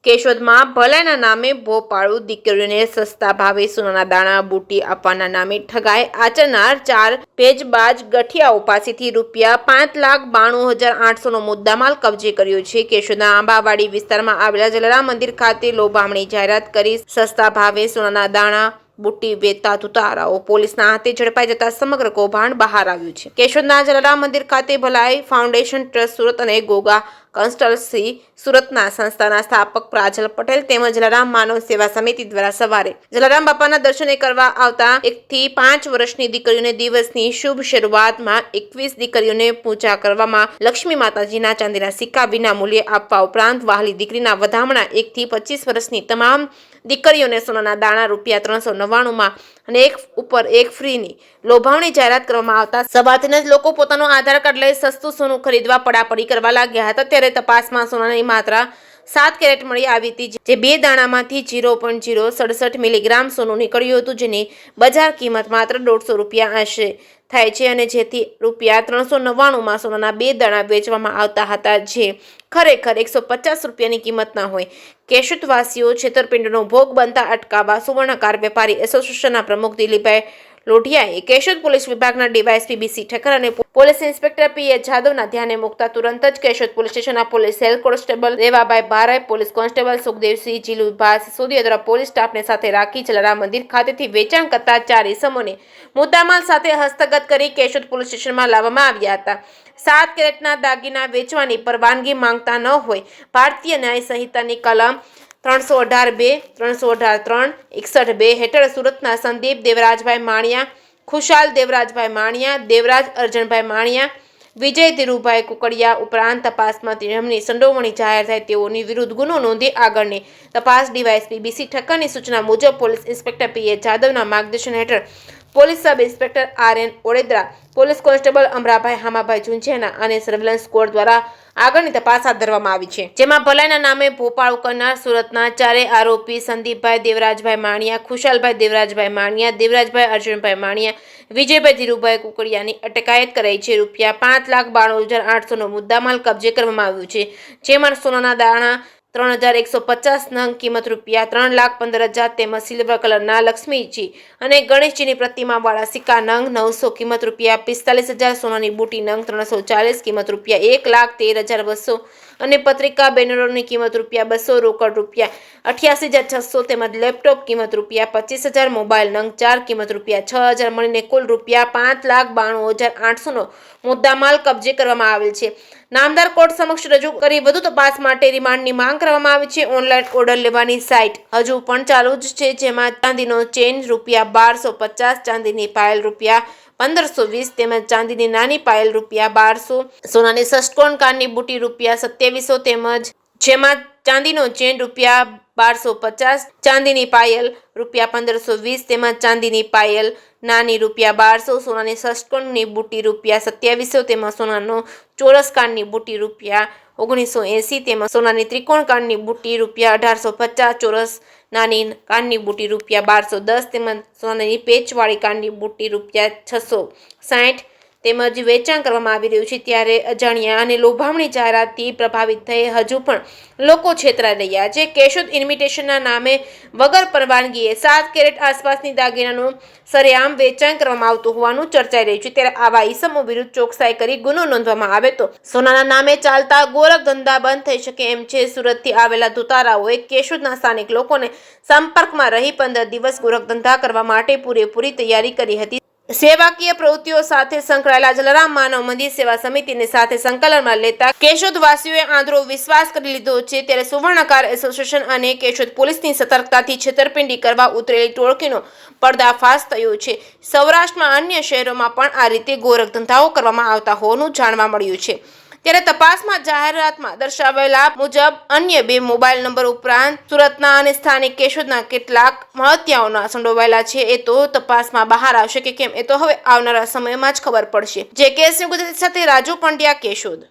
કેશોદમાં ભલાઈના નામે ભોપાળુ દીકરીઓને સસ્તા ભાવે સોનાના દાણા બુટી આપવાના નામે ઠગાઈ આચરનાર 4 ભેજબાજ ગઠિયાઓ પાસેથી ₹5,92,800નો મુદ્દામાલ કબજે કર્યો છે। કેશોદના આંબાવાડી વિસ્તારમાં આવેલા જલારામ મંદિર ખાતે લોભામણી જાહેરાત કરી સસ્તા ભાવે સોનાના દાણા બુટ્ટી વેચતા તુતારાઓ પોલીસના હાથે ઝડપાઈ જતા સમગ્ર કૌભાંડ બહાર આવ્યું છે। કેશોદના જલારામ મંદિર ખાતે ભલાઈ ફાઉન્ડેશન ટ્રસ્ટ સુરત અને ગોગા કન્સલ્ટન્સી સુરતના સંસ્થાના સ્થાપક પ્રાજલ પટેલ તેમજ જલારામ માનવ સેવા સમિતિ દ્વારા સવારે જલારામ બાપાના દર્શને કરવા આવતા 1 થી 5 વર્ષની દીકરીઓને દિવસની શુભ શરૂઆતમાં 21 દીકરીઓને પૂજા કરવામાં લક્ષ્મી માતાજીના ચાંદીના સિક્કા વિના મૂલ્યે આપવા ઉપરાંત વહાલી દીકરીના વધામણા 1 થી 25 વર્ષની તમામ દીકરીઓને સોનાના દાણા ₹399માં અને એક ઉપર એક ફ્રીની લોભામણી જાહેરાત કરવામાં આવતા સવારથી જ લોકો પોતાનું આધાર કાર્ડ લઈ સસ્તું સોનું ખરીદવા પડાપડી કરવા લાગ્યા હતા। ત્યારે તપાસમાં સોનાની માત્રા 7 કેરેટ મળી આવી હતી, જે 2 દાણામાંથી 0.067 મિલીગ્રામ સોનું નીકળ્યું હતું, જેની બજાર કિંમત માત્ર ₹150 આશરે થાય છે અને જેથી ₹399માં સોનાના 2 દાણા વેચવામાં આવતા હતા, જે ખરેખર ₹150ની કિંમતના હોય। કેશોદવાસીઓ છેતરપિંડીનો ભોગ બનતા અટકાવવા સુવર્ણકાર વેપારી એસોસિએશનના પ્રમુખ દિલીપભાઈ લોઢિયાએ કેશોદ પોલીસ વિભાગના ડીવાયએસપી બીસી ઠક્કર અને પોલીસ ઇન્સ્પેક્ટર પીએ જાદવના ધ્યાને મૂકતા તુરંત જ કેશોદ પોલીસ સ્ટેશનના police head constable Devabhai Baray, police constable Sukhdevsinh Jilubha Sisodiya દ્વારા પોલીસ સ્ટાફને સાથે રાખી જલારામ મંદિર ખાતેથી વેચાણ કરતા 4 ઇસમોને મુદ્દામાલ સાથે હસ્તગત કરી કેશોદ પોલીસ સ્ટેશનમાં લાવવામાં આવ્યા હતા। 7 કેરેટના દાગીના વેચવાની પરવાનગી માંગતા ન હોય ભારતીય ન્યાય સંહિતાની કલમ 318(2), 318(3), 61(2) હેઠળ સુરતના સંદીપ દેવરાજભાઈ માણિયા, ખુશાલ દેવરાજભાઈ માણિયા, દેવરાજ અર્જણભાઈ માણિયા, વિજય ધીરુભાઈ કુકડિયા ઉપરાંત તપાસમાં જેમની સંડોવણી જાહેર થાય તેઓની વિરુદ્ધ ગુનો નોંધી આગળની તપાસ ડીવાયએસપી બીસી ઠક્કરની સૂચના મુજબ પોલીસ ઇન્સ્પેક્ટર પીએ જાદવના માર્ગદર્શન હેઠળ police sub inspector RN. Odedara, police constable Amrabhai Hamabhai ઝુંઝેના અને સર્વેલન્સ સ્ક્વોડ દ્વારા આગળની તપાસ હાથ ધરવામાં આવી છે, જેમાં ભલાઈના નામે ભોપાળુ કરનાર સુરતના 4 આરોપી સંદીપભાઈ દેવરાજભાઈ માણિયા, ખુશાલભાઈ દેવરાજભાઈ માણિયા, દેવરાજભાઈ અર્જુનભાઈ માણિયા, વિજયભાઈ ધીરુભાઈ કુકડિયાની અટકાયત કરાઈ છે। ₹5,92,800નો મુદ્દામાલ કબજે કરવામાં આવ્યો છે, જેમાં સોનાના દાણા 3,150 નંગ કિંમત ₹3,15,000 તેમજ સિલ્વર કલરના લક્ષ્મીજી અને ગણેશજીની પ્રતિમાવાળા સિક્કા નંગ 900 કિંમત ₹45,000, સોનાની બુટી નંગ 340 કિંમત ₹1,13,200 અને પત્રિકા બેનરોની કિંમત ₹200, રોકડ ₹88,600 તેમજ લેપટોપ કિંમત ₹25,000, મોબાઈલ નંગ 4 કિંમત ₹6,000 મળીને કુલ ₹5,92,800નો મુદ્દામાલ કબજે કરવામાં આવેલ છે। નામદાર કોર્ટ સમક્ષ રજૂ કરી વધુ તપાસ માટે રિમાન્ડની માંગ કરવામાં આવી છે। ઓનલાઈન ઓર્ડર લેવાની સાઇટ હજુ પણ ચાલુ જ છે, જેમાં ચાંદીનો ચેન ₹1,250, ચાંદીની પાયલ ₹1,520 તેમજ ચાંદીની નાની પાયલ ₹1,200, સોનાની ષષ્ટકોણ કાનની બુટી ₹2700 તેમજ જેમાં ચાંદીનો ચેન ₹1,250, ચાંદીની પાયલ ₹1,520 તેમજ ચાંદીની પાયલ નાની ₹1,200, સોનાની ષષ્ટકોણની બુટી ₹2700 તેમજ સોનાનો ચોરસ કાનની બુટી ₹1980 તેમજ સોનાની ત્રિકોણ કાનની બુટી ₹1,850, ચોરસ નાની કાનની બુટી ₹1,210 તેમજ સોનાની પેચવાળી કાનની બુટી ₹660 તેમજ વેચાણ કરવામાં આવી રહ્યું છે। ત્યારે અજાણ્યા અને લોભામણી જાહેરાતથી પ્રભાવિત થઈ હજુ પણ લોકો છેતરાઈ રહ્યા છે। કેશોદ ઇમિટેશનના નામે વગર પરવાનગીએ 7 કેરેટ આસપાસની દાગીનાનું સરેઆમ વેચાણ કરવામાં આવતું હોવાનું ચર્ચાઈ રહ્યું છે। ત્યારે આવા ઈસમો વિરુદ્ધ ચોકસાઈ કરી ગુનો નોંધવામાં આવે તો સોનાના નામે ચાલતા ગોરખ ધંધા બંધ થઈ શકે એમ છે। સુરતથી આવેલા દુતારાઓએ કેશોદના સ્થાનિક લોકોને સંપર્કમાં રહી 15 દિવસ ગોરખ ધંધા કરવા માટે પૂરેપૂરી તૈયારી કરી હતી। સેવાકીય પ્રવૃત્તિઓ સાથે સંકળાયેલા જલારામ માનવ મંદિર સેવા સમિતિને સાથે સંકલનમાં લેતા કેશોદવાસીઓએ આંધળો વિશ્વાસ કરી લીધો છે। ત્યારે સુવર્ણકાર એસોસિએશન અને કેશોદ પોલીસની સતર્કતાથી છેતરપિંડી કરવા ઉતરેલી ટોળકીનો પર્દાફાશ થયો છે। સૌરાષ્ટ્રમાં અન્ય શહેરોમાં પણ આ રીતે ગોરખ ધંધાઓ કરવામાં આવતા હોવાનું જાણવા મળ્યું છે। ત્યારે તપાસમાં જાહેરાતમાં દર્શાવેલા મુજબ અન્ય 2 મોબાઈલ નંબર ઉપરાંત સુરતના અને સ્થાનિક કેશોદના કેટલાક મહત્યાઓના સંડોવાયેલા છે। એ તો તપાસમાં બહાર આવશે કે કેમ, એ તો હવે આવનારા સમયમાં જ ખબર પડશે। જે કેસ ગુજરાતી સાથે રાજુ પંડ્યા, કેશોદ।